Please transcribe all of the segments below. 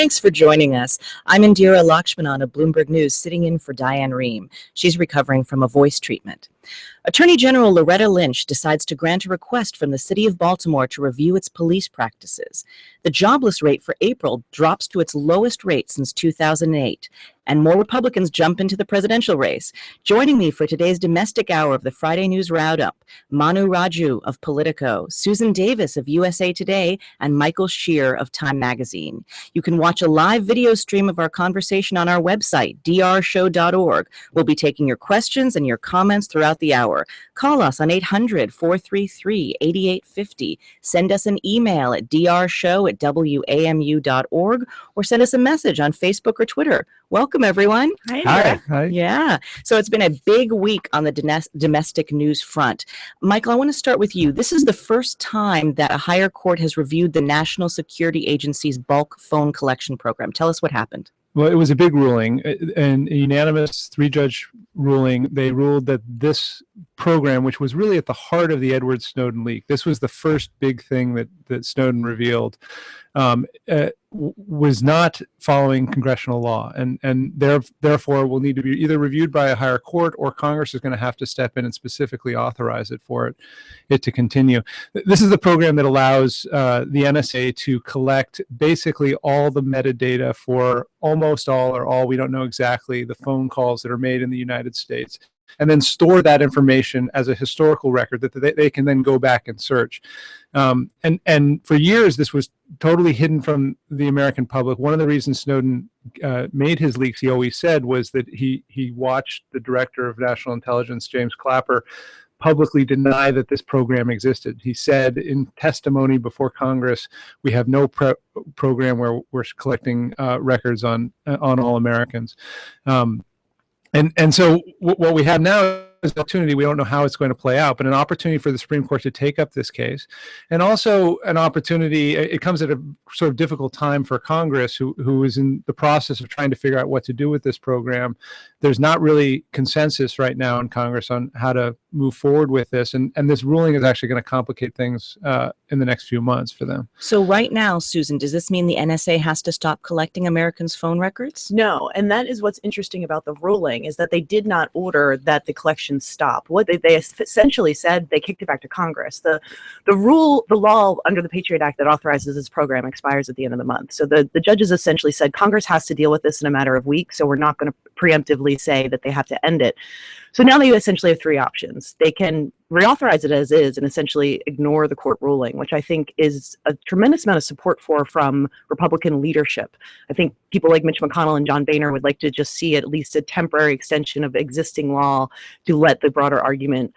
Thanks for joining us. I'm Indira Lakshmanan of Bloomberg News, sitting in for Diane Rehm. She's recovering from a voice treatment. Attorney General Loretta Lynch decides to grant a request from the city of Baltimore to review its police practices. The jobless rate for April drops to its lowest rate since 2008, and more Republicans jump into the presidential race. Joining me for today's domestic hour of the Friday News Roundup, Manu Raju of Politico, Susan Davis of USA Today, and Michael Shear of Time Magazine. You can watch a live video stream of our conversation on our website, drshow.org. We'll be taking your questions and your comments throughout the hour. Call us on 800-433-8850. Send us an email at drshow@wamu.org or send us a message on Facebook or Twitter. Welcome, everyone. Hi. Hi. Yeah. So it's been a big week on the domestic news front. Michael, I want to start with you. This is the first time that a higher court has reviewed the National Security Agency's bulk phone collection program. Tell us what happened. Well, it was a big ruling, and a unanimous three-judge ruling. They ruled that this program, which was really at the heart of the Edward Snowden leak, this was the first big thing that Snowden revealed, was not following congressional law, and therefore will need to be either reviewed by a higher court, or Congress is going to have to step in and specifically authorize it for it to continue. This is the program that allows the NSA to collect basically all the metadata for almost all, or all, we don't know exactly, the phone calls that are made in the United States, and then store that information as a historical record that they can then go back and search. And for years, this was totally hidden from the American public. One of the reasons Snowden made his leaks, he always said, was that he watched the director of national intelligence, James Clapper, publicly deny that this program existed. He said in testimony before Congress, we have no program where we're collecting records on all Americans. And so what we have now is an opportunity. We don't know how it's going to play out, but an opportunity for the Supreme Court to take up this case, and also an opportunity. It comes at a sort of difficult time for Congress, who is in the process of trying to figure out what to do with this program. There's not really consensus right now in Congress on how to move forward with this, and this ruling is actually going to complicate things in the next few months for them. So right now, Susan, does this mean the NSA has to stop collecting Americans' phone records? No, and that is what's interesting about the ruling, is that they did not order that the collection stop. What they essentially said, they kicked it back to Congress. The law under the Patriot Act that authorizes this program expires at the end of the month. So the judges essentially said Congress has to deal with this in a matter of weeks, so we're not going to preemptively say that they have to end it. So now they essentially have three options. They can reauthorize it as is and essentially ignore the court ruling, which I think is a tremendous amount of support from Republican leadership. I think people like Mitch McConnell and John Boehner would like to just see at least a temporary extension of existing law to let the broader argument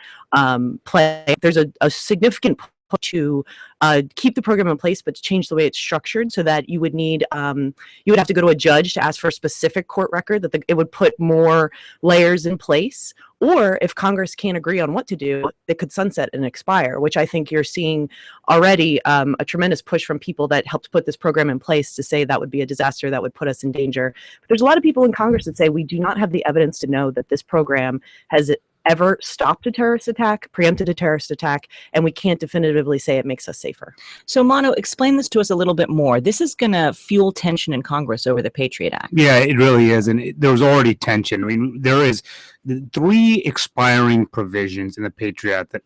play. There's a significant push to keep the program in place, but to change the way it's structured so that you would have to go to a judge to ask for a specific court record, that it would put more layers in place. Or if Congress can't agree on what to do, it could sunset and expire, which I think you're seeing already a tremendous push from people that helped put this program in place to say that would be a disaster, that would put us in danger. But there's a lot of people in Congress that say we do not have the evidence to know that this program has ever stopped a terrorist attack, preempted a terrorist attack, and we can't definitively say it makes us safer. So, Mano, explain this to us a little bit more. This is going to fuel tension in Congress over the Patriot Act. Yeah, it really is. And there was already tension. I mean, there is three expiring provisions in the Patriot Act that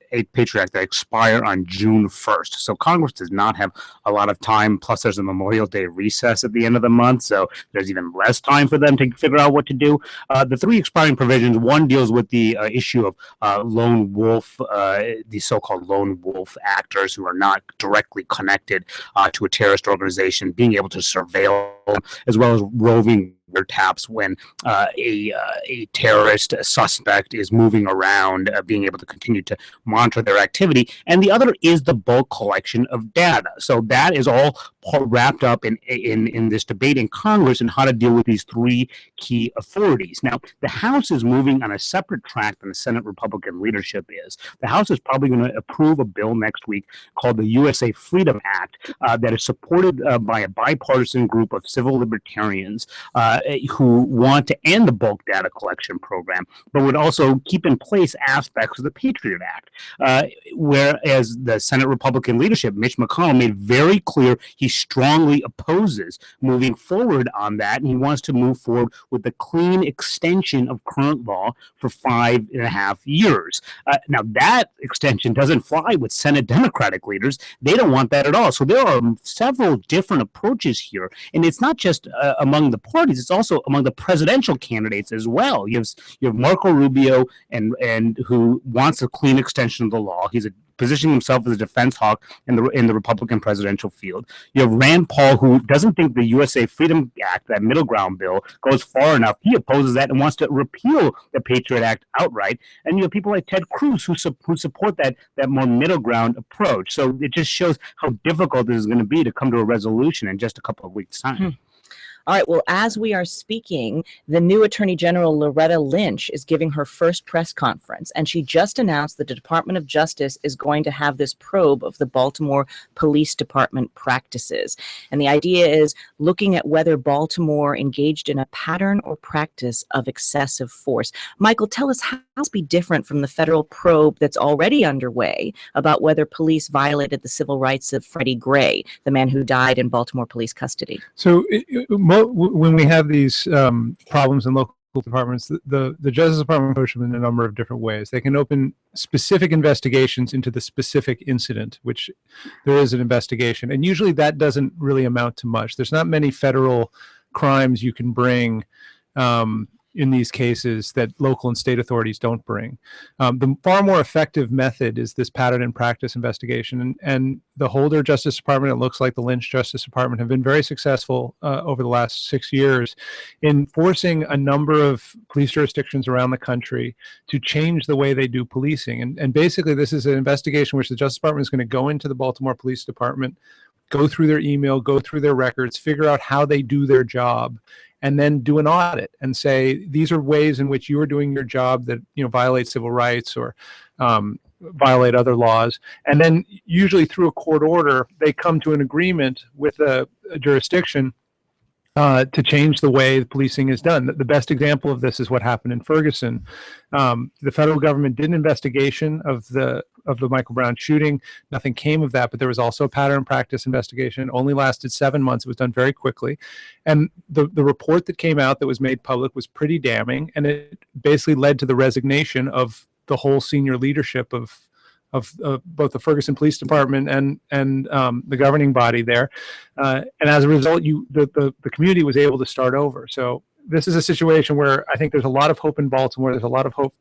expire on June 1st. So Congress does not have a lot of time. Plus, there's a Memorial Day recess at the end of the month. So there's even less time for them to figure out what to do. The three expiring provisions, one deals with the issue of lone wolf, the so-called lone wolf actors who are not directly connected to a terrorist organization, being able to surveil them, as well as roving wiretaps when a terrorist suspect is moving around, being able to continue to monitor their activity. And the other is the bulk collection of data. So that is all wrapped up in this debate in Congress and how to deal with these three key authorities. Now, the House is moving on a separate track than the Senate Republican leadership is. The House is probably going to approve a bill next week called the USA Freedom Act that is supported by a bipartisan group of civil libertarians who want to end the bulk data collection program, but would also keep in place aspects of the Patriot Act. Whereas the Senate Republican leadership, Mitch McConnell, made very clear he strongly opposes moving forward on that, and he wants to move forward with the clean extension of current law for 5.5 years. Now, that extension doesn't fly with Senate Democratic leaders. They don't want that at all. So there are several different approaches here, and it's not just among the parties; it's also among the presidential candidates as well. You have Marco Rubio, and who wants a clean extension of the law. He's positioning himself as a defense hawk in the Republican presidential field. You have Rand Paul, who doesn't think the USA Freedom Act, that middle ground bill, goes far enough. He opposes that and wants to repeal the Patriot Act outright. And you have people like Ted Cruz who support that more middle ground approach. So it just shows how difficult this is going to be to come to a resolution in just a couple of weeks' time. All right. Well, as we are speaking, the new Attorney General Loretta Lynch is giving her first press conference, and she just announced that the Department of Justice is going to have this probe of the Baltimore Police Department practices. And the idea is looking at whether Baltimore engaged in a pattern or practice of excessive force. Michael, tell us how this be different from the federal probe that's already underway about whether police violated the civil rights of Freddie Gray, the man who died in Baltimore police custody. So when we have these problems in local departments, the Justice Department approaches them in a number of different ways. They can open specific investigations into the specific incident, which there is an investigation. And usually that doesn't really amount to much. There's not many federal crimes you can bring in these cases that local and state authorities don't bring. The far more effective method is this pattern and practice investigation. And the Holder Justice Department, it looks like the Lynch Justice Department, have been very successful over the last 6 years in forcing a number of police jurisdictions around the country to change the way they do policing. And basically, this is an investigation which the Justice Department is going to go into the Baltimore Police Department, go through their email, go through their records, figure out how they do their job, and then do an audit and say, these are ways in which you are doing your job that violate civil rights or violate other laws. And then usually through a court order, they come to an agreement with a jurisdiction to change the way the policing is done. The best example of this is what happened in Ferguson. The federal government did an investigation of the Michael Brown shooting. Nothing came of that, but there was also a pattern and practice investigation. It only lasted 7 months. It was done very quickly. And the report that came out that was made public was pretty damning, and it basically led to the resignation of the whole senior leadership of both the Ferguson Police Department and the governing body there, and as a result, the community was able to start over. So this is a situation where I think there's a lot of hope in Baltimore. There's a lot of hope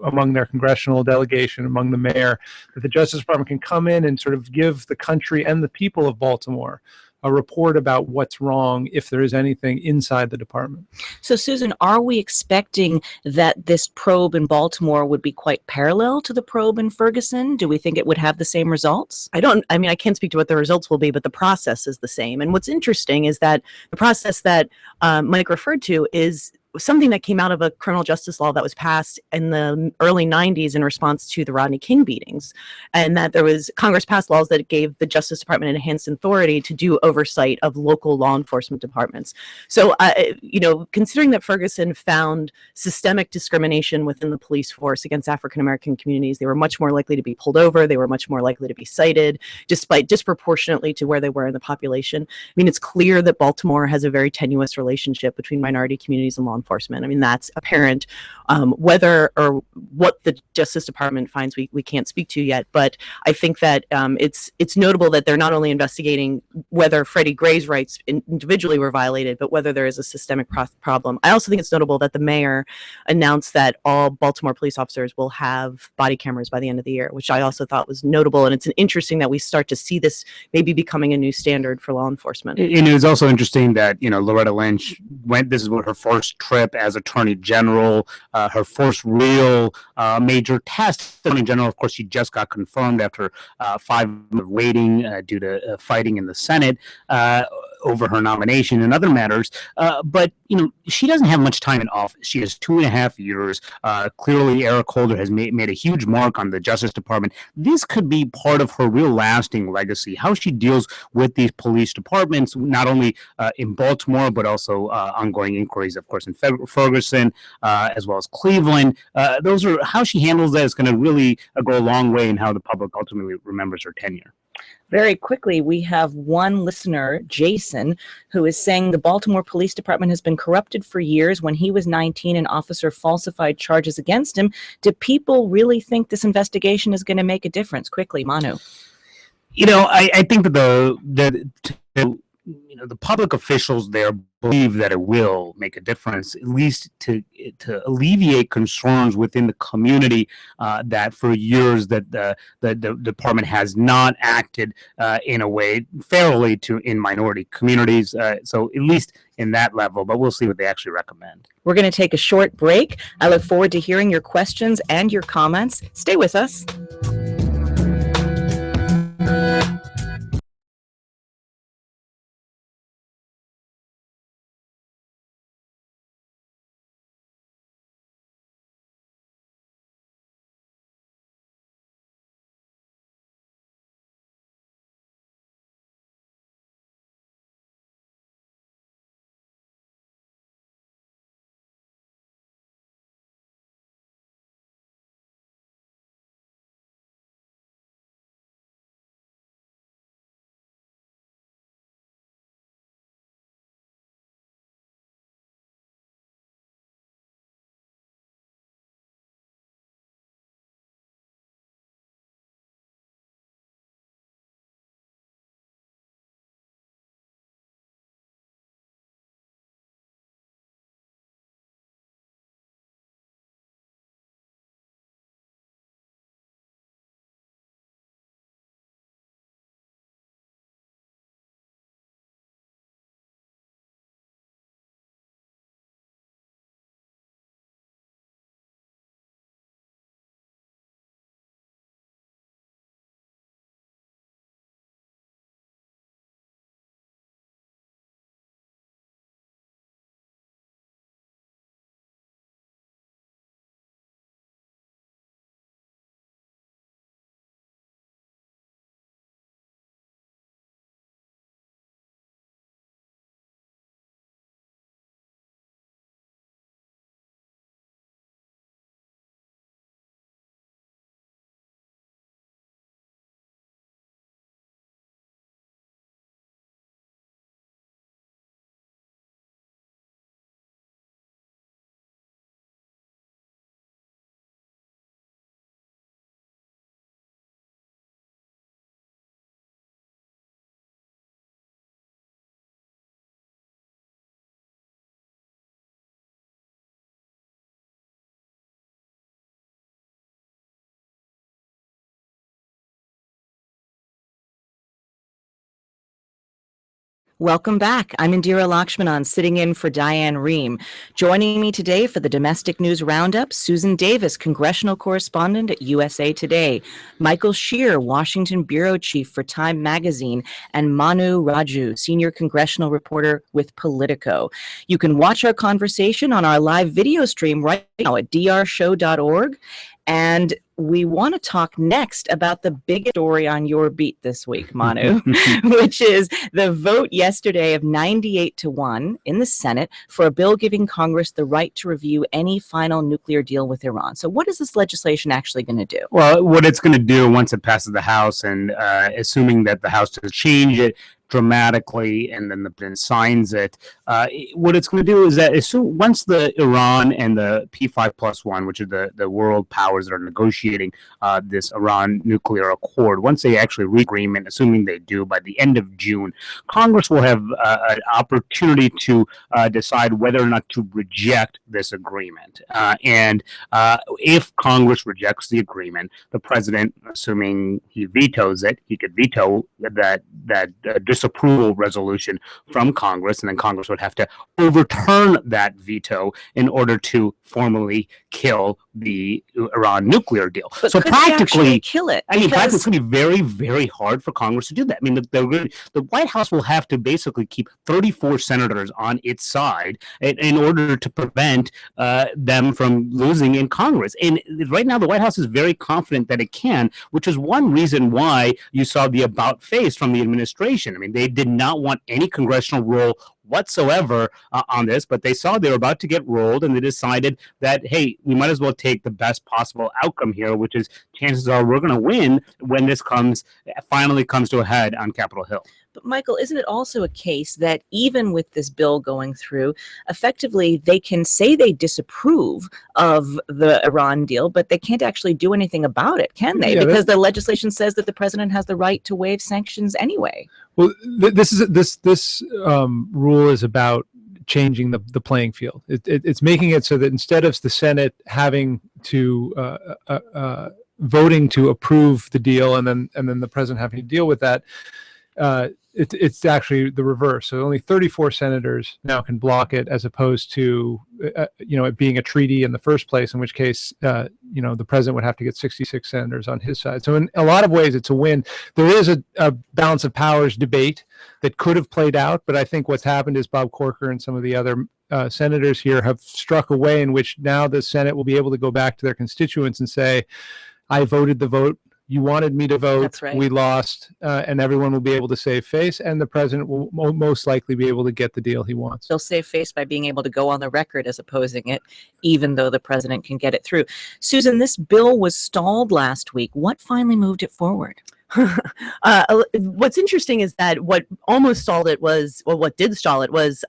among their congressional delegation, among the mayor, that the Justice Department can come in and sort of give the country and the people of Baltimore a report about what's wrong, if there is anything inside the department. So, Susan, are we expecting that this probe in Baltimore would be quite parallel to the probe in Ferguson? Do we think it would have the same results? I can't speak to what the results will be, but the process is the same. And what's interesting is that the process that Mike referred to is something that came out of a criminal justice law that was passed in the early 90s in response to the Rodney King beatings, and that Congress passed laws that gave the Justice Department enhanced authority to do oversight of local law enforcement departments. So, considering that Ferguson found systemic discrimination within the police force against African American communities, they were much more likely to be pulled over. They were much more likely to be cited, despite disproportionately to where they were in the population. I mean, it's clear that Baltimore has a very tenuous relationship between minority communities and law enforcement. I mean, that's apparent. Whether or what the Justice Department finds, we can't speak to yet. But I think that it's notable that they're not only investigating whether Freddie Gray's rights individually were violated, but whether there is a systemic problem. I also think it's notable that the mayor announced that all Baltimore police officers will have body cameras by the end of the year, which I also thought was notable. And it's interesting that we start to see this maybe becoming a new standard for law enforcement. And it's also interesting that Loretta Lynch this is her first trip as Attorney General, her first real major test. Attorney General, of course, she just got confirmed after 5 months of waiting due to fighting in the Senate. over her nomination and other matters. But she doesn't have much time in office. She has 2.5 years. Clearly, Eric Holder has made a huge mark on the Justice Department. This could be part of her real lasting legacy, how she deals with these police departments, not only in Baltimore, but also ongoing inquiries, of course, in Ferguson, as well as Cleveland. Those are how she handles that is going to really go a long way in how the public ultimately remembers her tenure. Very quickly, we have one listener, Jason, who is saying the Baltimore Police Department has been corrupted for years. When he was 19, an officer falsified charges against him. Do people really think this investigation is going to make a difference? Quickly, Manu. I think that the public officials there believe that it will make a difference, at least to alleviate concerns within the community that for years that the department has not acted in a way fairly in minority communities. So at least in that level, but we'll see what they actually recommend. We're going to take a short break. I look forward to hearing your questions and your comments. Stay with us. Welcome back. I'm Indira Lakshmanan, sitting in for Diane Rehm. Joining me today for the Domestic News Roundup, Susan Davis, congressional correspondent at USA Today, Michael Shear, Washington bureau chief for Time Magazine, and Manu Raju, senior congressional reporter with Politico. You can watch our conversation on our live video stream right now at drshow.org. And we want to talk next about the big story on your beat this week, Manu, which is the vote yesterday of 98-1 in the Senate for a bill giving Congress the right to review any final nuclear deal with Iran. So what is this legislation actually going to do? Well, what it's going to do once it passes the House, and assuming that the House does change it dramatically and then the president signs it, what it's going to do is that once the Iran and the P5+1, which are the world powers that are negotiating this Iran nuclear accord, once they actually reach agreement, assuming they do by the end of June, Congress will have an opportunity to decide whether or not to reject this agreement. And if Congress rejects the agreement, the president, assuming he vetoes it, he could veto that disapproval resolution from Congress, and then Congress would have to overturn that veto in order to formally kill the Iran nuclear deal. But So could they actually practically, kill it? I mean, practically, Because it's going to be very, very hard for Congress to do that. I mean, the White House will have to basically keep 34 senators on its side in order to prevent them from losing in Congress. And right now, the White House is very confident that it can, which is one reason why you saw the about face from the administration. I mean, they did not want any congressional role whatsoever on this, but they saw they were about to get rolled, and they decided that, hey, we might as well take the best possible outcome here, which is chances are we're going to win when this finally comes to a head on Capitol Hill. But Michael, isn't it also a case that even with this bill going through, effectively they can say they disapprove of the Iran deal, but they can't actually do anything about it, can they? Yeah, because the legislation says that the president has the right to waive sanctions anyway. Well, this rule is about changing the playing field. It's making it so that instead of the Senate having to voting to approve the deal and then the president having to deal with that, it's actually the reverse. So only 34 senators now can block it, as opposed to it being a treaty in the first place, in which case the president would have to get 66 senators on his side. So in a lot of ways, it's a win. There is a balance of powers debate that could have played out, but I think what's happened is Bob Corker and some of the other senators here have struck a way in which now the Senate will be able to go back to their constituents and say, I voted the vote. You wanted me to vote. That's right. We lost, and everyone will be able to save face, and the president will most likely be able to get the deal he wants. They'll save face by being able to go on the record as opposing it, even though the president can get it through. Susan, this bill was stalled last week. What finally moved it forward? What's interesting is that what almost stalled it was, well, what did stall it was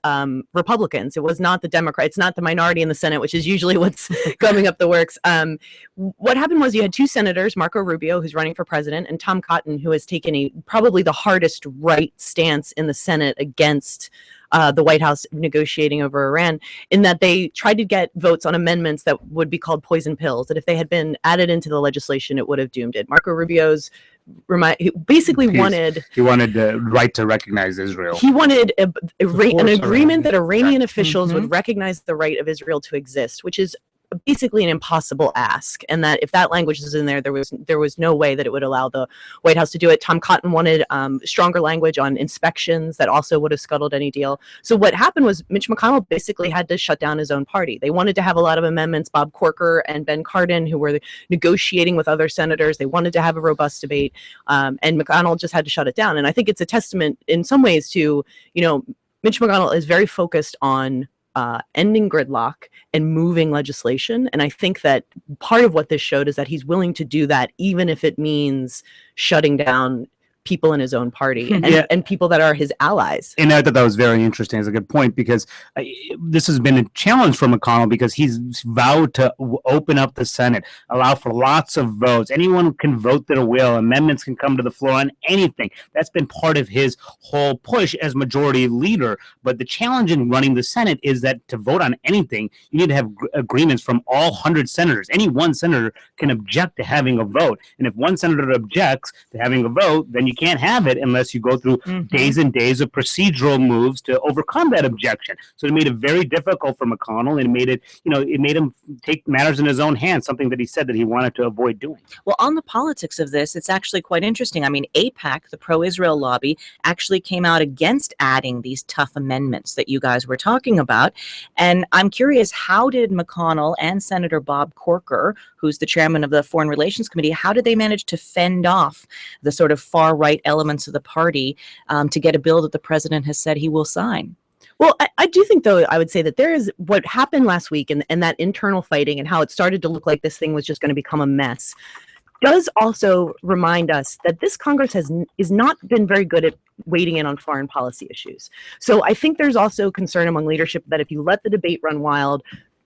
Republicans. It was not the Democrats. It's not the minority in the Senate, which is usually what's coming up the works. What happened was you had two senators, Marco Rubio, who's running for president, and Tom Cotton, who has taken probably the hardest right stance in the Senate against the White House negotiating over Iran, in that they tried to get votes on amendments that would be called poison pills, that if they had been added into the legislation, it would have doomed it. Marco Rubio's he basically wanted the right to recognize Israel. He wanted an agreement that Iranian Yeah. officials would recognize the right of Israel to exist, which is basically an impossible ask, and that if that language is in there, there was no way that it would allow the White House to do it. Tom Cotton wanted stronger language on inspections that also would have scuttled any deal. So what happened was Mitch McConnell basically had to shut down his own party. They wanted to have a lot of amendments. Bob Corker and Ben Cardin, who were negotiating with other senators, they wanted to have a robust debate, and McConnell just had to shut it down. And I think it's a testament in some ways to, Mitch McConnell is very focused on ending gridlock and moving legislation. And I think that part of what this showed is that he's willing to do that, even if it means shutting down people in his own party and people that are his allies. And I thought that was very interesting. It's a good point, because this has been a challenge for McConnell, because he's vowed to open up the Senate, allow for lots of votes. Anyone can vote their will. Amendments can come to the floor on anything. That's been part of his whole push as majority leader. But the challenge in running the Senate is that to vote on anything, you need to have agreements from all 100 senators. Any one senator can object to having a vote. And if one senator objects to having a vote, then you can't have it unless you go through days and days of procedural moves to overcome that objection. So it made it very difficult for McConnell, and it made him take matters in his own hands, something that he said that he wanted to avoid doing. Well, on the politics of this, it's actually quite interesting. I mean, AIPAC, the pro-Israel lobby, actually came out against adding these tough amendments that you guys were talking about. And I'm curious, how did McConnell and Senator Bob Corker, who's the chairman of the Foreign Relations Committee, how did they manage to fend off the sort of far-right elements of the party to get a bill that the president has said he will sign? Well, I do think, though, I would say that there is what happened last week and that internal fighting and how it started to look like this thing was just going to become a mess does also remind us that this Congress has not been very good at wading in on foreign policy issues. So I think there's also concern among leadership that if you let the debate run wild,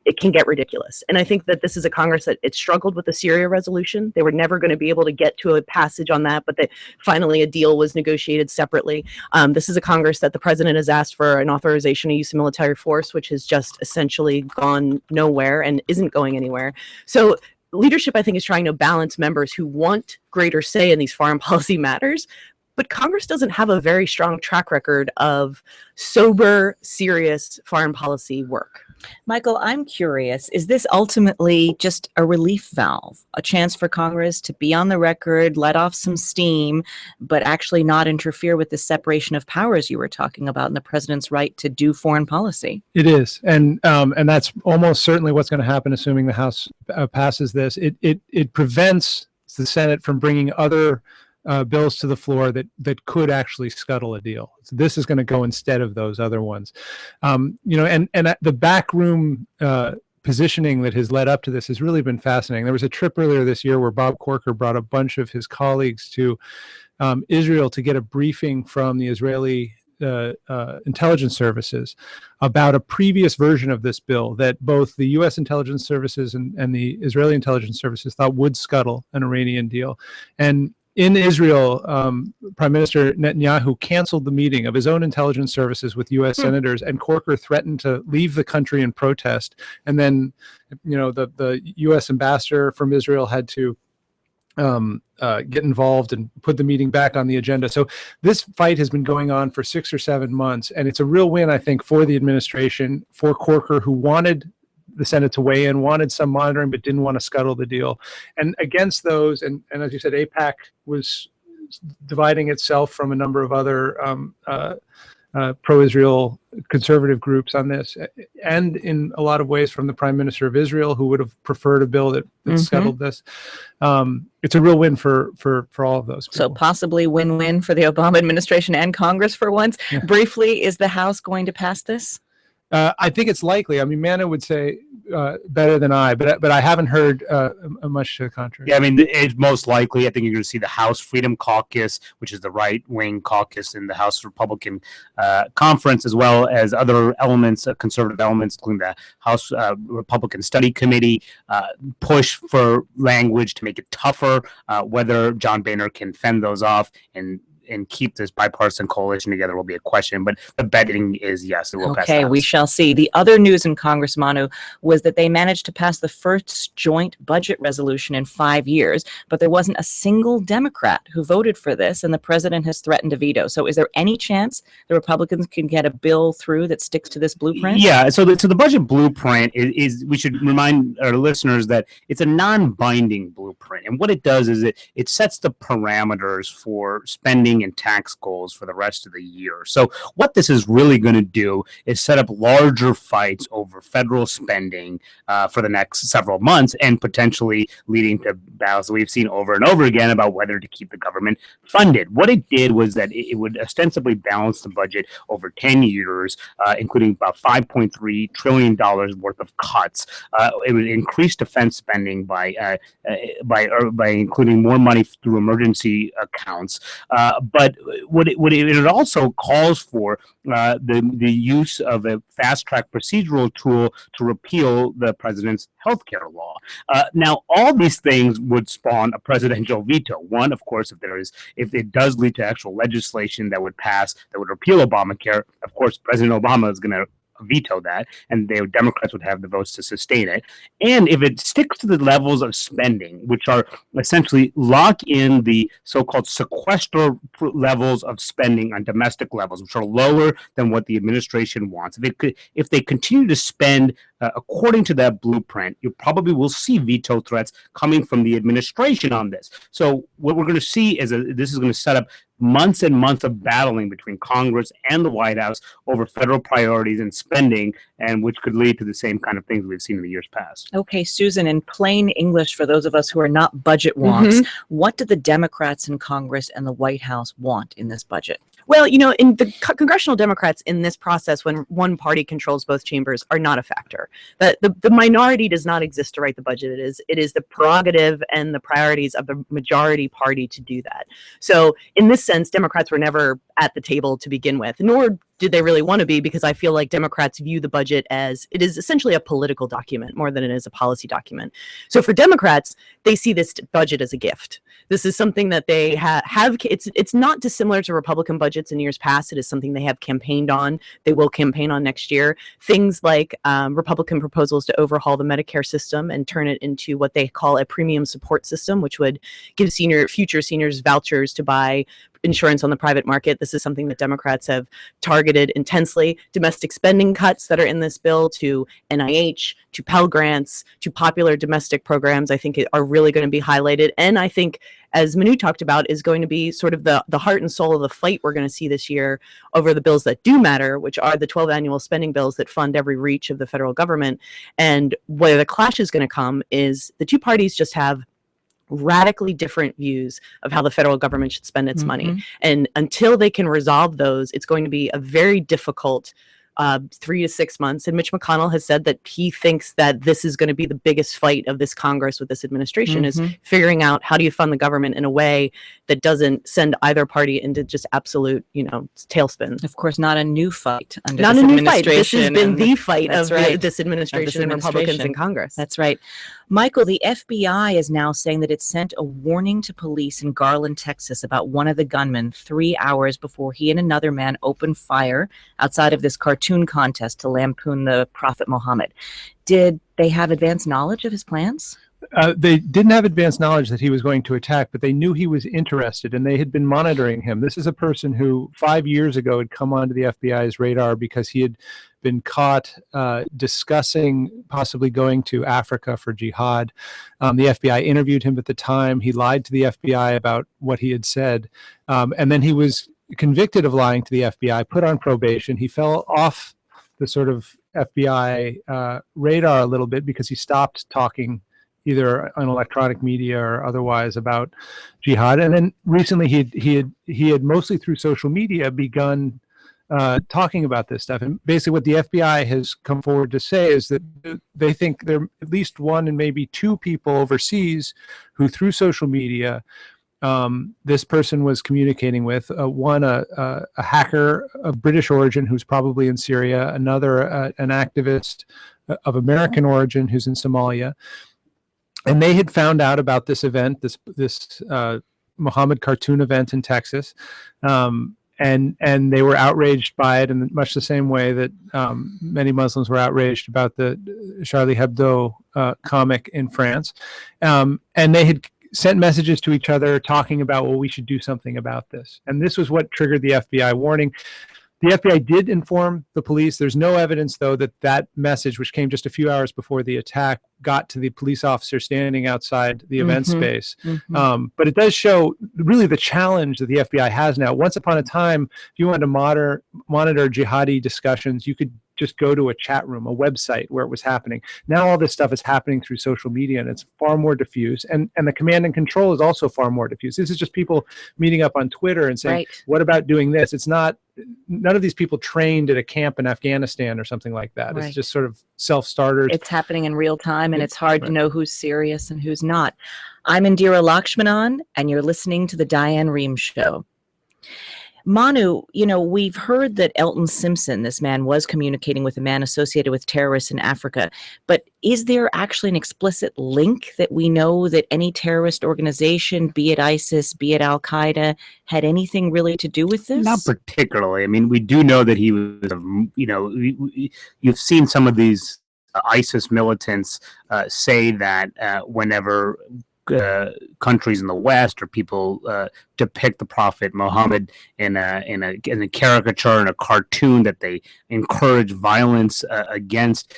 it can get ridiculous. And I think that this is a Congress that it struggled with the Syria resolution. They were never going to be able to get to a passage on that, but that finally a deal was negotiated separately. This is a Congress that the president has asked for an authorization to use of military force, which has just essentially gone nowhere and isn't going anywhere. So leadership, I think, is trying to balance members who want greater say in these foreign policy matters, but Congress doesn't have a very strong track record of sober, serious foreign policy work. Michael, I'm curious, is this ultimately just a relief valve, a chance for Congress to be on the record, let off some steam, but actually not interfere with the separation of powers you were talking about and the president's right to do foreign policy? It is, and that's almost certainly what's going to happen, assuming the House passes this. It prevents the Senate from bringing other bills to the floor that could actually scuttle a deal. So this is going to go instead of those other ones. And the backroom positioning that has led up to this has really been fascinating. There was a trip earlier this year where Bob Corker brought a bunch of his colleagues to Israel to get a briefing from the Israeli intelligence services about a previous version of this bill that both the U.S. intelligence services and the Israeli intelligence services thought would scuttle an Iranian deal. And in Israel, Prime Minister Netanyahu canceled the meeting of his own intelligence services with U.S. senators, and Corker threatened to leave the country in protest. And then, the U.S. ambassador from Israel had to get involved and put the meeting back on the agenda. So this fight has been going on for 6 or 7 months, and it's a real win, I think, for the administration, for Corker, who wanted the Senate to weigh in, wanted some monitoring, but didn't want to scuttle the deal. And against those, and as you said, AIPAC was dividing itself from a number of other pro-Israel conservative groups on this, and in a lot of ways from the Prime Minister of Israel, who would have preferred a bill that scuttled this. It's a real win for all of those people. So possibly win-win for the Obama administration and Congress for once. Yeah. Briefly, is the House going to pass this? I think it's likely. I mean, Manna would say better than I, but I haven't heard much to the contrary. Yeah, I mean, it's most likely. I think you're going to see the House Freedom Caucus, which is the right-wing caucus in the House Republican Conference, as well as other elements, conservative elements, including the House Republican Study Committee, push for language to make it tougher. Whether John Boehner can fend those off and keep this bipartisan coalition together will be a question, but the betting is yes, it will pass. Okay, we shall see. The other news in Congress, Manu, was that they managed to pass the first joint budget resolution in 5 years, but there wasn't a single Democrat who voted for this, and the president has threatened to veto. So is there any chance the Republicans can get a bill through that sticks to this blueprint? Yeah, so the budget blueprint is we should remind our listeners that it's a non-binding blueprint, and what it does is it sets the parameters for spending and tax goals for the rest of the year. So what this is really going to do is set up larger fights over federal spending for the next several months, and potentially leading to battles that we've seen over and over again about whether to keep the government funded. What it did was that it would ostensibly balance the budget over 10 years, including about $5.3 trillion worth of cuts. It would increase defense spending by including more money through emergency accounts. But it also calls for the use of a fast-track procedural tool to repeal the president's healthcare law. Now, all these things would spawn a presidential veto. One, of course, if it does lead to actual legislation that would pass, that would repeal Obamacare, of course, President Obama is going to veto that, and the Democrats would have the votes to sustain it. And if it sticks to the levels of spending, which are essentially lock in the so-called sequester levels of spending on domestic levels, which are lower than what the administration wants. If they continue to spend according to that blueprint, you probably will see veto threats coming from the administration on this. So what we're going to see is this is going to set up months and months of battling between Congress and the White House over federal priorities and spending, and which could lead to the same kind of things we've seen in the years past. Okay, Susan, in plain English, for those of us who are not budget wonks, what do the Democrats in Congress and the White House want in this budget? Well, in the congressional Democrats in this process, when one party controls both chambers, are not a factor. The minority does not exist to write the budget. It is the prerogative and the priorities of the majority party to do that. So in this sense, Democrats were never at the table to begin with, nor did they really want to be, because I feel like Democrats view the budget as it is essentially a political document more than it is a policy document. So for Democrats, they see this budget as a gift. This is something that they have. It's not dissimilar to Republican budgets in years past. It is something they have campaigned on. They will campaign on next year. Things like Republican proposals to overhaul the Medicare system and turn it into what they call a premium support system, which would give future seniors vouchers to buy insurance on the private market. This is something that Democrats have targeted intensely. Domestic spending cuts that are in this bill to NIH, to Pell Grants, to popular domestic programs, I think are really going to be highlighted. And I think, as Manu talked about, is going to be sort of the heart and soul of the fight we're going to see this year over the bills that do matter, which are the 12 annual spending bills that fund every reach of the federal government. And where the clash is going to come is the two parties just have radically different views of how the federal government should spend its money. And until they can resolve those, it's going to be a very difficult 3 to 6 months. And Mitch McConnell has said that he thinks that this is going to be the biggest fight of this Congress with this administration, is figuring out how do you fund the government in a way that doesn't send either party into just absolute, tailspin. Of course, not a new fight under Not this a new fight. This administration. has been the fight That's of right. this administration and Republicans in Congress. That's right. Michael, the FBI is now saying that it sent a warning to police in Garland, Texas about one of the gunmen 3 hours before he and another man opened fire outside of this cartoon contest to lampoon the Prophet Muhammad. Did they have advanced knowledge of his plans? They didn't have advanced knowledge that he was going to attack, but they knew he was interested, and they had been monitoring him. This is a person who 5 years ago had come onto the FBI's radar because he had been caught discussing possibly going to Africa for jihad. The FBI interviewed him at the time. He lied to the FBI about what he had said, and then he was convicted of lying to the FBI, put on probation. He fell off the sort of FBI radar a little bit because he stopped talking either on electronic media or otherwise about jihad. And then recently he had mostly through social media begun talking about this stuff. And basically what the FBI has come forward to say is that they think there are at least one and maybe two people overseas who through social media this person was communicating with, one a hacker of British origin who's probably in Syria, another an activist of American origin who's in Somalia. And they had found out about this event, this Muhammad cartoon event in Texas, and they were outraged by it in much the same way that many Muslims were outraged about the Charlie Hebdo comic in France. And they had sent messages to each other talking about, well, we should do something about this. And this was what triggered the FBI warning. The FBI did inform the police. There's no evidence, though, that message, which came just a few hours before the attack, got to the police officer standing outside the event space. But it does show really the challenge that the FBI has now. Once upon a time, if you wanted to monitor jihadi discussions, you could just go to a chat room, a website where it was happening. Now all this stuff is happening through social media, and it's far more diffuse. And the command and control is also far more diffuse. This is just people meeting up on Twitter and saying, what about doing this? It's not, none of these people trained at a camp in Afghanistan or something like that. It's just sort of self-starters. It's happening in real time, and it's hard to know who's serious and who's not. I'm Indira Lakshmanan, and you're listening to The Diane Rehm Show. Manu, we've heard that Elton Simpson, this man, was communicating with a man associated with terrorists in Africa. But is there actually an explicit link that we know that any terrorist organization, be it ISIS, be it Al-Qaeda, had anything really to do with this? Not particularly. I mean, we do know that he was, you've seen some of these ISIS militants say that whenever countries in the West or people depict the Prophet Muhammad in a caricature, in a cartoon, that they encourage violence against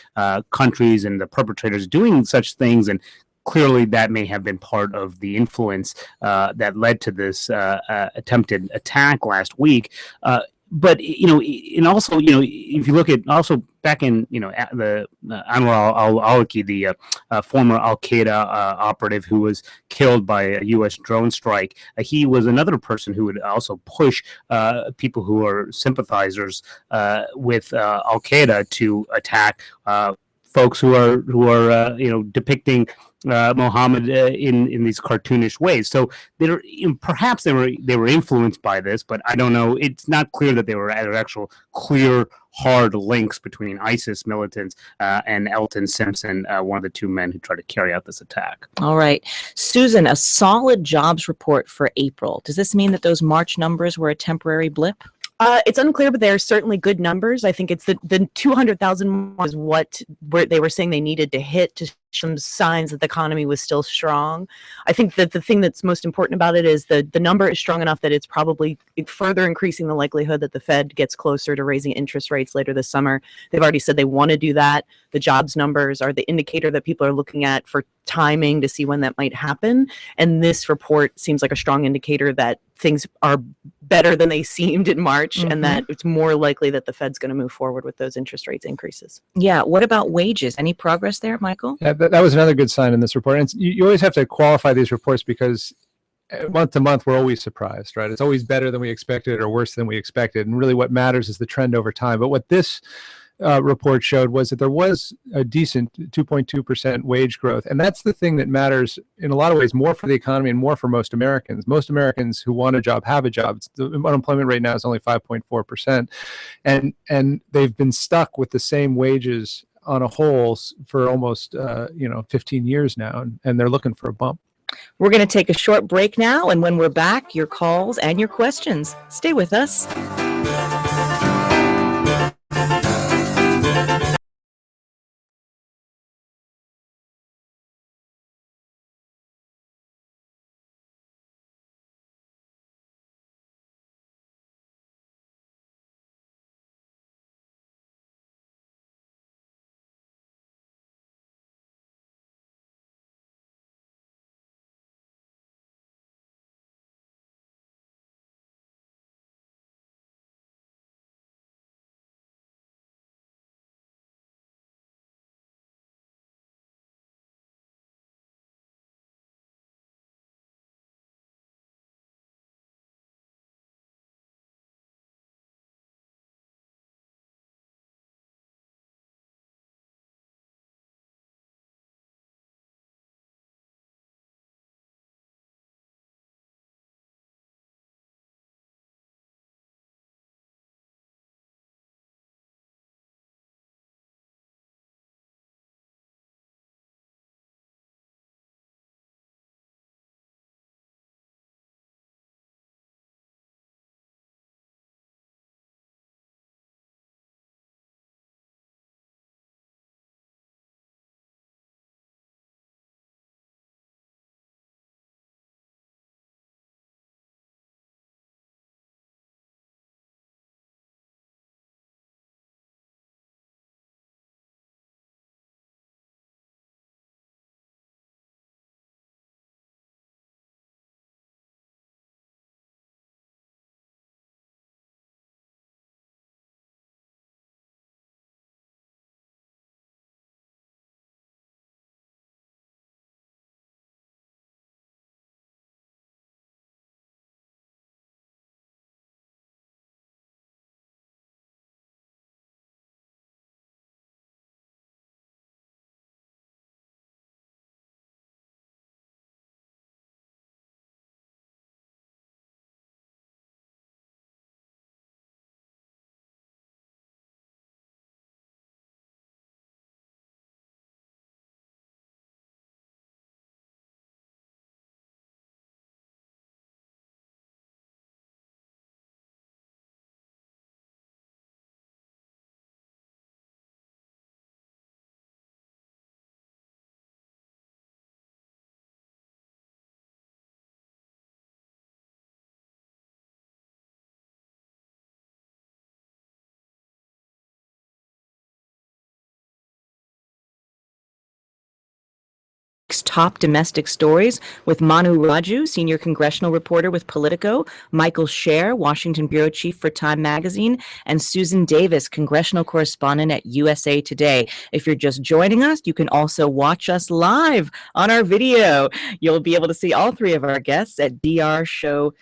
countries and the perpetrators doing such things. And clearly that may have been part of the influence that led to this attempted attack last week. But and also if you look at also back in the Anwar al-Awlaki, the former Al-Qaeda operative who was killed by a U.S. drone strike, he was another person who would also push people who are sympathizers with Al-Qaeda to attack folks who are depicting Muhammad in these cartoonish ways. So perhaps they were influenced by this, but I don't know. It's not clear that there were actual clear hard links between ISIS militants and Elton Simpson, one of the two men who tried to carry out this attack. All right. Susan, a solid jobs report for April. Does this mean that those March numbers were a temporary blip? It's unclear, but they're certainly good numbers. I think it's the 200,000 was what they were saying they needed to hit to some signs that the economy was still strong. I think that the thing that's most important about it is the number is strong enough that it's probably further increasing the likelihood that the Fed gets closer to raising interest rates later this summer. They've already said they want to do that. The jobs numbers are the indicator that people are looking at for timing to see when that might happen. And this report seems like a strong indicator that things are better than they seemed in March, and that it's more likely that the Fed's going to move forward with those interest rates increases. Yeah. What about wages? Any progress there, Michael? Yeah, that was another good sign in this report. And you always have to qualify these reports because month to month, we're always surprised, right? It's always better than we expected or worse than we expected. And really what matters is the trend over time. But what this report showed was that there was a decent 2.2% wage growth. And that's the thing that matters in a lot of ways, more for the economy and more for most Americans. Most Americans who want a job have a job. The unemployment rate now is only 5.4%. And they've been stuck with the same wages on a whole for almost 15 years now, and they're looking for a bump. We're going to take a short break now, and when we're back, your calls and your questions. Stay with us. Top domestic stories with Manu Raju, senior congressional reporter with Politico, Michael Scher, Washington bureau chief for Time Magazine, and Susan Davis, congressional correspondent at USA Today. If you're just joining us, you can also watch us live on our video. You'll be able to see all three of our guests at drshow.org.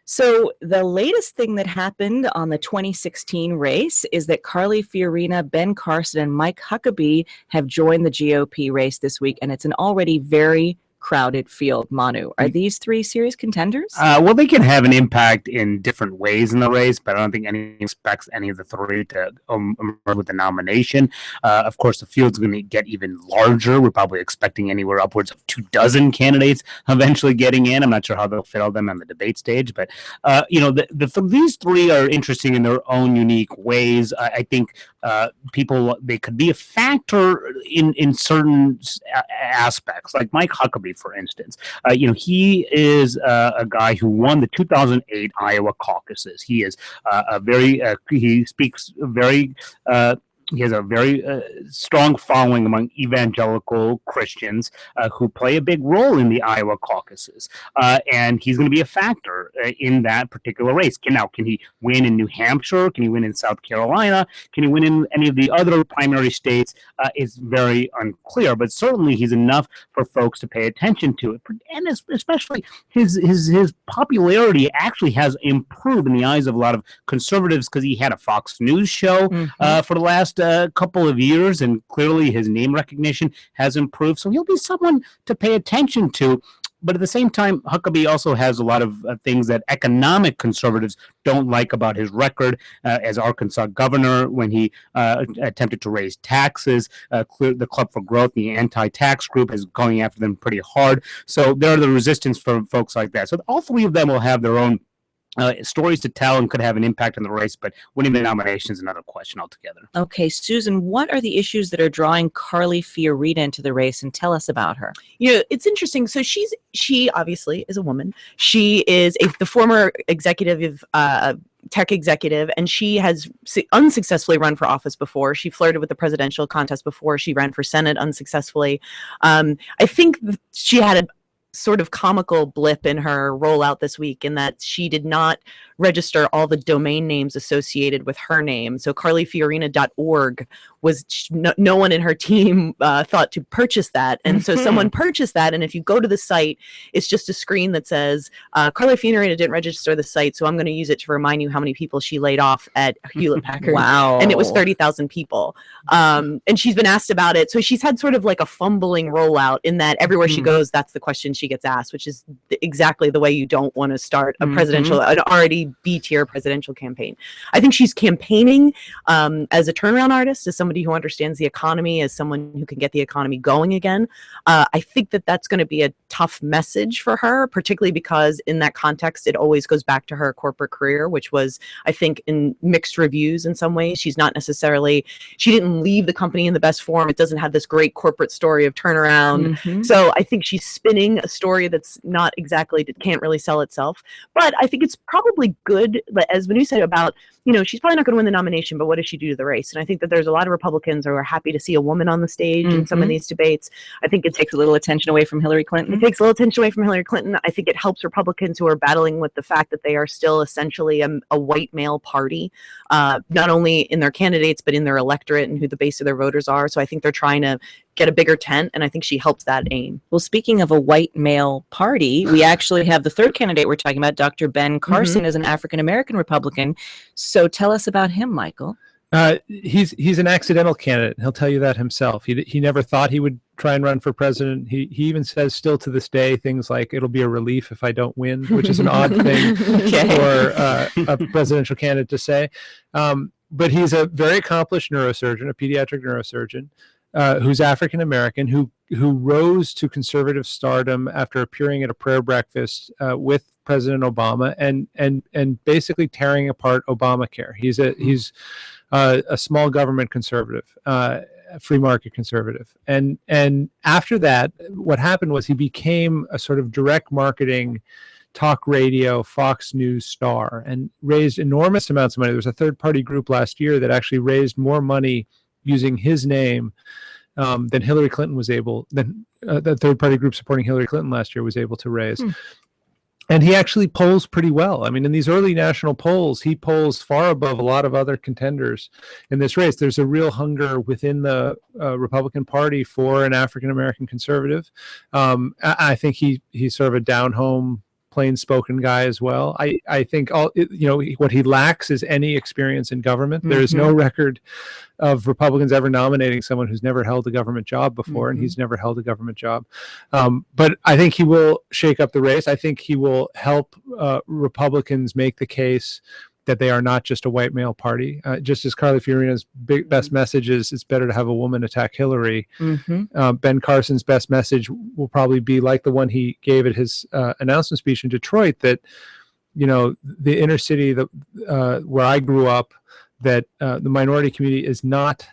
So the latest thing that happened on the 2016 race is that Carly Fiorina, Ben Carson, and Mike Huckabee have joined the GOP race this week, and it's an already very crowded field. Manu, are these three serious contenders? Well, they can have an impact in different ways in the race, but I don't think anyone expects any of the three to emerge with the nomination. Of course, the field's going to get even larger. We're probably expecting anywhere upwards of 24 candidates eventually getting in. I'm not sure how they'll fit all them on the debate stage, but these three are interesting in their own unique ways. I think people, they could be a factor in certain aspects, like Mike Huckabee, for instance. He is a guy who won the 2008 Iowa caucuses. He is he speaks very. He has a very strong following among evangelical Christians who play a big role in the Iowa caucuses. And he's going to be a factor in that particular race. Can he win in New Hampshire? Can he win in South Carolina? Can he win in any of the other primary states? It's very unclear, but certainly he's enough for folks to pay attention to it. And especially his popularity actually has improved in the eyes of a lot of conservatives because he had a Fox News show for the last couple of years, and clearly his name recognition has improved. So he'll be someone to pay attention to. But at the same time, Huckabee also has a lot of things that economic conservatives don't like about his record as Arkansas governor, when he attempted to raise taxes. The Club for Growth, the anti-tax group, is going after them pretty hard. So there are the resistance from folks like that. So all three of them will have their own stories to tell and could have an impact on the race, but winning the nomination is another question altogether. Okay, Susan, what are the issues that are drawing Carly Fiorina into the race, and tell us about her? It's interesting. So she obviously is a woman. She is the former executive tech executive, and she has unsuccessfully run for office before. She flirted with the presidential contest before. She ran for Senate unsuccessfully. I think she had a sort of comical blip in her rollout this week, in that she did not register all the domain names associated with her name. So carlyfiorina.org was no one in her team thought to purchase that. And so someone purchased that. And if you go to the site, it's just a screen that says, Carly Fiorina didn't register the site, so I'm going to use it to remind you how many people she laid off at Hewlett Packard. Wow. And it was 30,000 people. And she's been asked about it. So she's had sort of like a fumbling rollout, in that everywhere she goes, that's the question she gets asked, which is exactly the way you don't want to start a an already B-tier presidential campaign. I think she's campaigning as a turnaround artist, as somebody who understands the economy, as someone who can get the economy going again. I think that that's going to be a tough message for her, particularly because in that context, it always goes back to her corporate career, which was, I think, in mixed reviews in some ways. She didn't leave the company in the best form. It doesn't have this great corporate story of turnaround. So I think she's spinning a story that's not exactly, can't really sell itself. But I think it's probably good, as Manu said, about, she's probably not going to win the nomination, but what does she do to the race? And I think that there's a lot of Republicans who are happy to see a woman on the stage in some of these debates. I think it takes A little attention away from Hillary Clinton. It takes a little attention away from Hillary Clinton. I think it helps Republicans who are battling with the fact that they are still essentially a white male party, not only in their candidates, but in their electorate and who the base of their voters are. So I think they're trying to get a bigger tent, and I think she helps that aim. Well, speaking of a white male party, we actually have the third candidate we're talking about, Dr. Ben Carson, is an African-American Republican. So tell us about him, Michael. He's an accidental candidate. He'll tell you that himself. He never thought he would try and run for president. He even says still to this day things like, it'll be a relief if I don't win, which is an odd thing for a presidential candidate to say. But he's a very accomplished neurosurgeon, a pediatric neurosurgeon, who's African American, who rose to conservative stardom after appearing at a prayer breakfast with President Obama and basically tearing apart Obamacare. He's a small government conservative, free market conservative, and after that, what happened was he became a sort of direct marketing, talk radio, Fox News star, and raised enormous amounts of money. There was a third-party group last year that actually raised more money using his name than Hillary Clinton was able, than the third-party group supporting Hillary Clinton last year was able to raise. And he actually polls pretty well. I mean, in these early national polls, he polls far above a lot of other contenders in this race. There's a real hunger within the Republican Party for an African-American conservative. I think he's sort of a down-home, plain-spoken guy as well. I think what he lacks is any experience in government. There is no record of Republicans ever nominating someone who's never held a government job before, and he's never held a government job. But I think he will shake up the race. I think he will help Republicans make the case that they are not just a white male party. Just as Carly Fiorina's best message is, it's better to have a woman attack Hillary. Ben Carson's best message will probably be like the one he gave at his announcement speech in Detroit, that, the inner city, where I grew up, that the minority community is not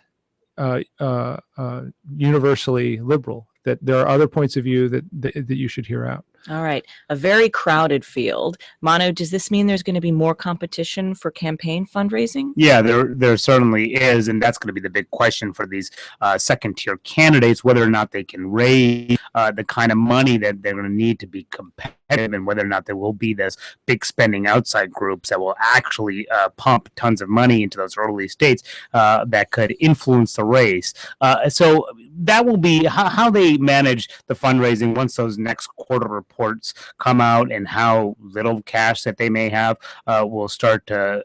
universally liberal, that there are other points of view that you should hear out. All right. A very crowded field. Manu, does this mean there's going to be more competition for campaign fundraising? Yeah, there certainly is, and that's going to be the big question for these second-tier candidates, whether or not they can raise the kind of money that they're going to need to be competitive, and whether or not there will be this big spending outside groups that will actually pump tons of money into those early states that could influence the race. So that will be how they manage the fundraising once those next quarter reports come out, and how little cash that they may have will start to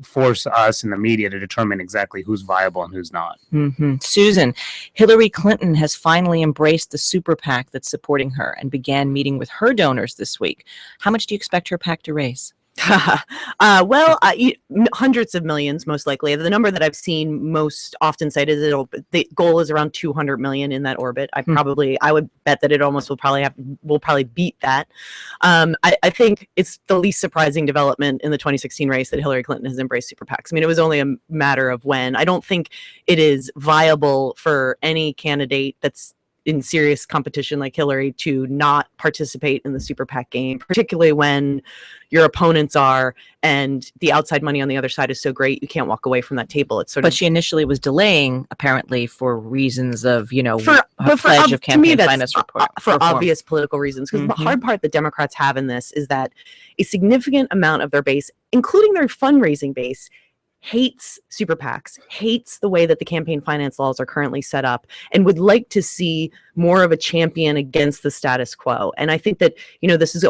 force us in the media to determine exactly who's viable and who's not. Mm-hmm. Susan, Hillary Clinton has finally embraced the super PAC that's supporting her and began meeting with her donors this week. How much do you expect her PAC to raise? Well, hundreds of millions, most likely. The number that I've seen most often cited is the goal is around 200 million in that orbit. I would bet that it almost will probably beat that. I think it's the least surprising development in the 2016 race that Hillary Clinton has embraced super PACs. I mean, it was only a matter of when. I don't think it is viable for any candidate that's in serious competition like Hillary to not participate in the super PAC game, particularly when your opponents are, and the outside money on the other side is so great you can't walk away from that table. It's But she initially was delaying, apparently, for reasons of, for pledge of campaign finance report. For obvious political reasons. Because the hard part that Democrats have in this is that a significant amount of their base, including their fundraising base, hates super PACs, hates the way that the campaign finance laws are currently set up, and would like to see more of a champion against the status quo. And I think that, this is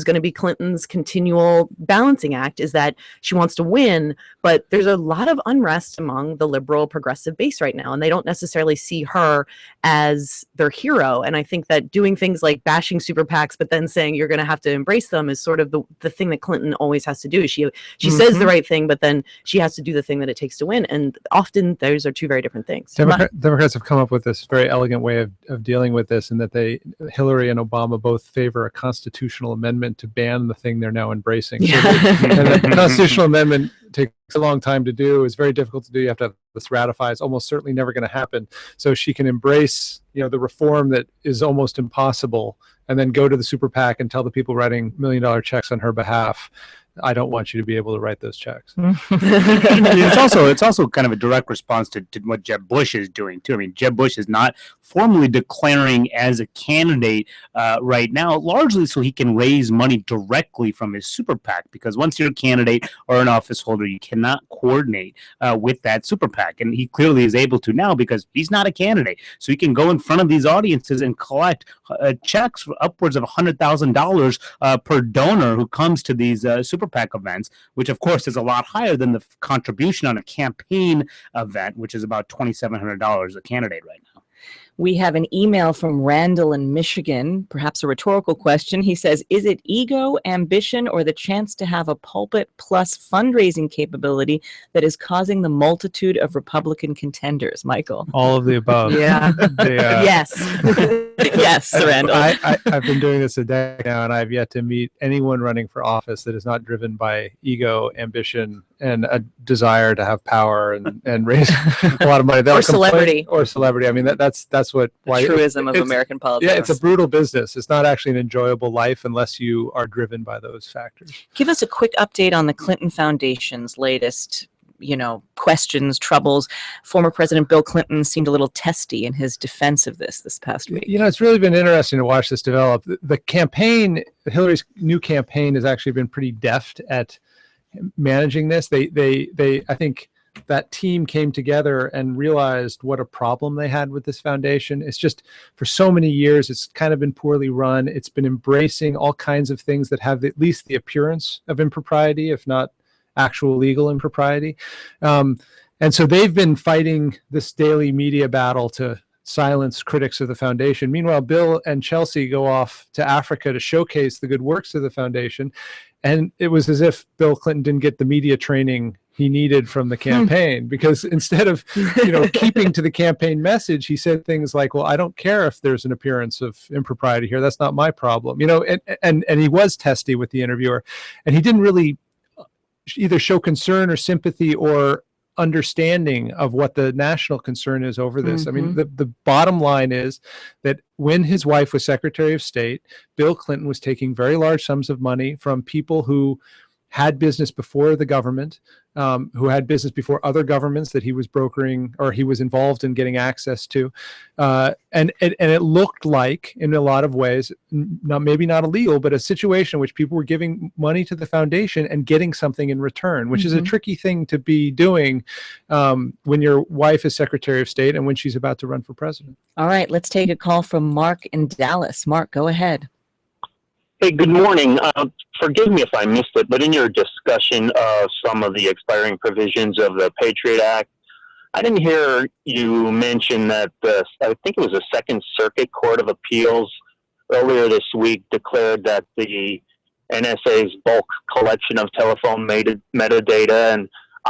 going to be Clinton's continual balancing act, is that she wants to win, but there's a lot of unrest among the liberal progressive base right now, and they don't necessarily see her as their hero. And I think that doing things like bashing super PACs, but then saying you're going to have to embrace them, is sort of the thing that Clinton always has to do. She says the right thing, but then she has to do the thing that it takes to win. And often those are two very different things. Democrats have come up with this very elegant way of dealing with this, and that Hillary and Obama both favor a constitutional amendment to ban the thing they're now embracing. Yeah. So and the constitutional amendment takes a long time to do. It's very difficult to do. You have to have this ratified. It's almost certainly never going to happen. So she can embrace, the reform that is almost impossible, and then go to the super PAC and tell the people writing $1 million checks on her behalf, I don't want you to be able to write those checks. It's also kind of a direct response to what Jeb Bush is doing too. I mean, Jeb Bush is not formally declaring as a candidate right now, largely so he can raise money directly from his super PAC, because once you're a candidate or an office holder, you cannot coordinate with that super PAC. And he clearly is able to now, because he's not a candidate. So he can go in front of these audiences and collect checks for upwards of $100,000 per donor who comes to these super PAC events, which of course is a lot higher than the contribution on a campaign event, which is about $2,700 a candidate right now. We have an email from Randall in Michigan, perhaps a rhetorical question. He says, is it ego, ambition, or the chance to have a pulpit plus fundraising capability that is causing the multitude of Republican contenders? Michael? All of the above. Yeah. Yes. Yes, Randall. I've been doing this a decade now, and I've yet to meet anyone running for office that is not driven by ego, ambition, and a desire to have power and raise a lot of money. Or celebrity. Or celebrity. I mean, that's why truism of American politics. Yeah, it's a brutal business. It's not actually an enjoyable life unless you are driven by those factors. Give us a quick update on the Clinton Foundation's latest, questions, troubles. Former President Bill Clinton seemed a little testy in his defense of this past week. It's really been interesting to watch this develop. The campaign, Hillary's new campaign, has actually been pretty deft at managing this. They I think that team came together and realized what a problem they had with this foundation. It's just, for so many years, it's kind of been poorly run. It's been embracing all kinds of things that have at least the appearance of impropriety, if not actual legal impropriety. And so they've been fighting this daily media battle to silence critics of the foundation. Meanwhile, Bill and Chelsea go off to Africa to showcase the good works of the foundation. And it was as if Bill Clinton didn't get the media training he needed from the campaign, because instead of keeping to the campaign message, he said things like, well, I don't care if there's an appearance of impropriety here. That's not my problem. And he was testy with the interviewer, and he didn't really either show concern or sympathy or understanding of what the national concern is over this. I mean, the bottom line is that when his wife was Secretary of State, Bill Clinton was taking very large sums of money from people who had business before the government, who had business before other governments that he was brokering or he was involved in getting access to. And it looked like, in a lot of ways, maybe not illegal, but a situation in which people were giving money to the foundation and getting something in return, which is a tricky thing to be doing when your wife is Secretary of State and when she's about to run for president. All right, let's take a call from Mark in Dallas. Mark, go ahead. Hey, good morning. Forgive me if I missed it, but in your discussion of some of the expiring provisions of the Patriot Act, I didn't hear you mention that I think it was the Second Circuit Court of Appeals earlier this week declared that the NSA's bulk collection of telephone metadata and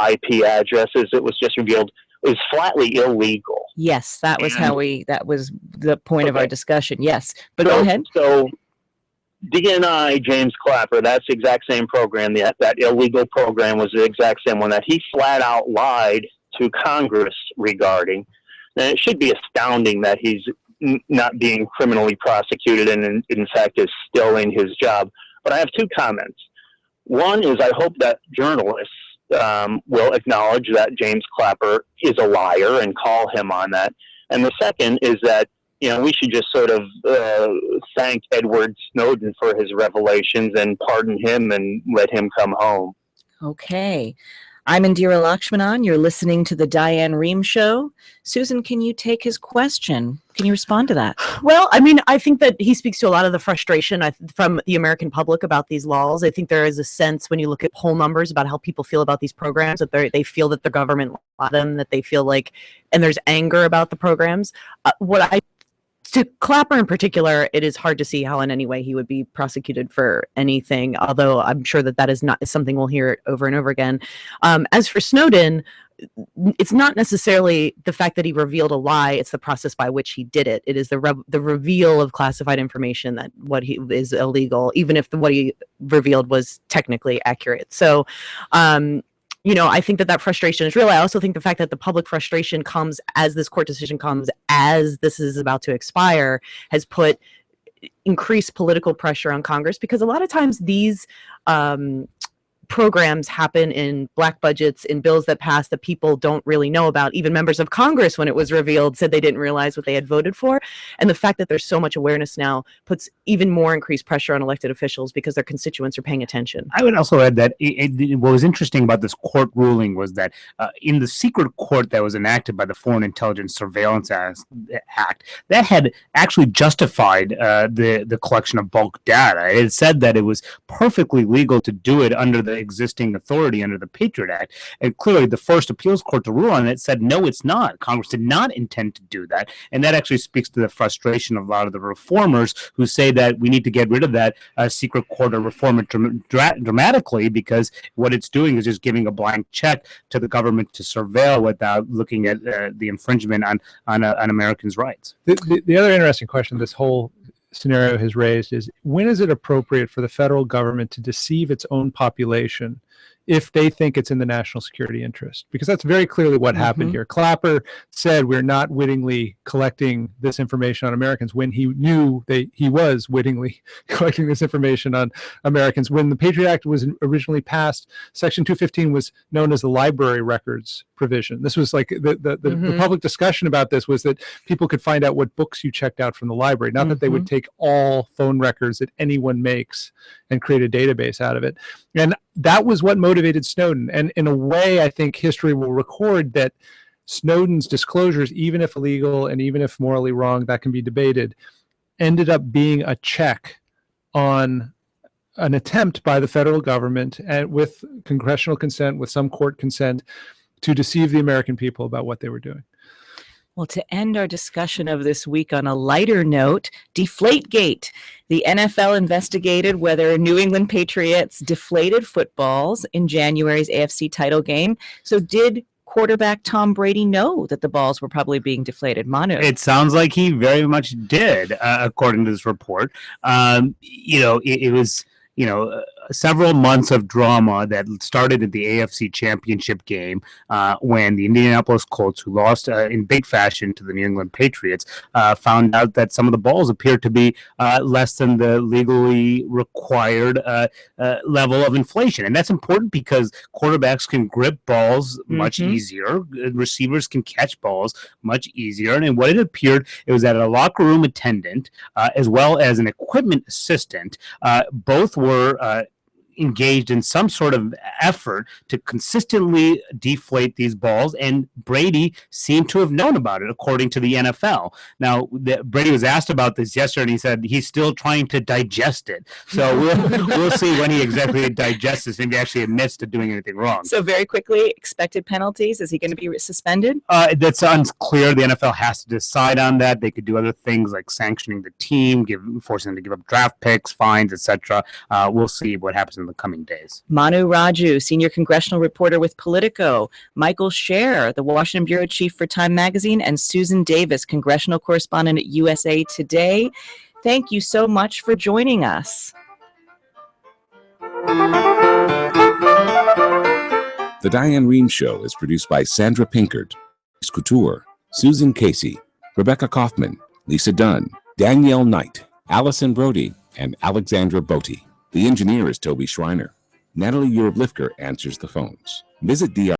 IP addresses, it was just revealed, was flatly illegal. Yes, that was that was the point of our discussion. Yes, but go ahead. So DNI, James Clapper, that's the exact same program. That illegal program was the exact same one that he flat out lied to Congress regarding. And it should be astounding that he's not being criminally prosecuted and in fact is still in his job. But I have two comments. One is I hope that journalists will acknowledge that James Clapper is a liar and call him on that. And the second is that, you know, we should just sort of thank Edward Snowden for his revelations and pardon him and let him come home. Okay. I'm Indira Lakshmanan. You're listening to the Diane Rehm Show. Susan, can you take his question? Can you respond to that? Well, I mean, I think that he speaks to a lot of the frustration from the American public about these laws. I think there is a sense when you look at poll numbers about how people feel about these programs, that they feel that the government lied to them, that they feel like, and there's anger about the programs. To Clapper in particular, it is hard to see how in any way he would be prosecuted for anything, although I'm sure that is not something we'll hear over and over again. As for Snowden, it's not necessarily the fact that he revealed a lie, it's the process by which he did it. It is the reveal of classified information that what he is illegal, even if what he revealed was technically accurate. So, you know, I think that frustration is real. I also think the fact that the public frustration comes as this court decision comes, as this is about to expire, has put increased political pressure on Congress, because a lot of times these programs happen in black budgets, in bills that pass that people don't really know about. Even members of Congress, when it was revealed, said they didn't realize what they had voted for. And the fact that there's so much awareness now puts even more increased pressure on elected officials because their constituents are paying attention. I would also add that what was interesting about this court ruling was that in the secret court that was enacted by the Foreign Intelligence Surveillance Act, that had actually justified the collection of bulk data. It said that it was perfectly legal to do it under the existing authority under the Patriot Act. And clearly the first appeals court to rule on it said, no, it's not. Congress did not intend to do that. And that actually speaks to the frustration of a lot of the reformers who say that we need to get rid of that secret court or reform it dramatically, because what it's doing is just giving a blank check to the government to surveil without looking at the infringement on Americans' rights. The other interesting question this whole scenario has raised is, when is it appropriate for the federal government to deceive its own population if they think it's in the national security interest? Because that's very clearly what happened here. Clapper said we're not wittingly collecting this information on Americans when he knew that he was wittingly collecting this information on Americans. When the Patriot Act was originally passed, Section 215 was known as the library records provision. This was like the public discussion about this was that people could find out what books you checked out from the library, not that they would take all phone records that anyone makes and create a database out of it. And that was what motivated Snowden. And in a way, I think history will record that Snowden's disclosures, even if illegal and even if morally wrong, that can be debated, ended up being a check on an attempt by the federal government, and with congressional consent, with some court consent, to deceive the American people about what they were doing. Well, to end our discussion of this week on a lighter note, Deflategate. The NFL investigated whether New England Patriots deflated footballs in January's AFC title game. So did quarterback Tom Brady know that the balls were probably being deflated? Manu? It sounds like he very much did, according to this report. It was several months of drama that started at the AFC Championship game when the Indianapolis Colts, who lost in big fashion to the New England Patriots, found out that some of the balls appeared to be less than the legally required level of inflation. And that's important because quarterbacks can grip balls much easier. Receivers can catch balls much easier. And what it appeared, it was that a locker room attendant as well as an equipment assistant, both were engaged in some sort of effort to consistently deflate these balls, and Brady seemed to have known about it, according to the NFL. Now, Brady was asked about this yesterday, and he said he's still trying to digest it. So we'll see when he exactly digests this and he actually admits to doing anything wrong. So very quickly, expected penalties. Is he going to be suspended? That's unclear. The NFL has to decide on that. They could do other things like sanctioning the team, forcing them to give up draft picks, fines, etc. We'll see what happens in the coming days. Manu Raju, senior congressional reporter with Politico, Michael Scher, the Washington bureau chief for Time Magazine, and Susan Davis, congressional correspondent at USA Today. Thank you so much for joining us. The Diane Rehm Show is produced by Sandra Pinkert, Couture, Susan Casey, Rebecca Kaufman, Lisa Dunn, Danielle Knight, Allison Brody, and Alexandra Botti. The engineer is Toby Schreiner. Natalie Urblifker answers the phones. Visit DR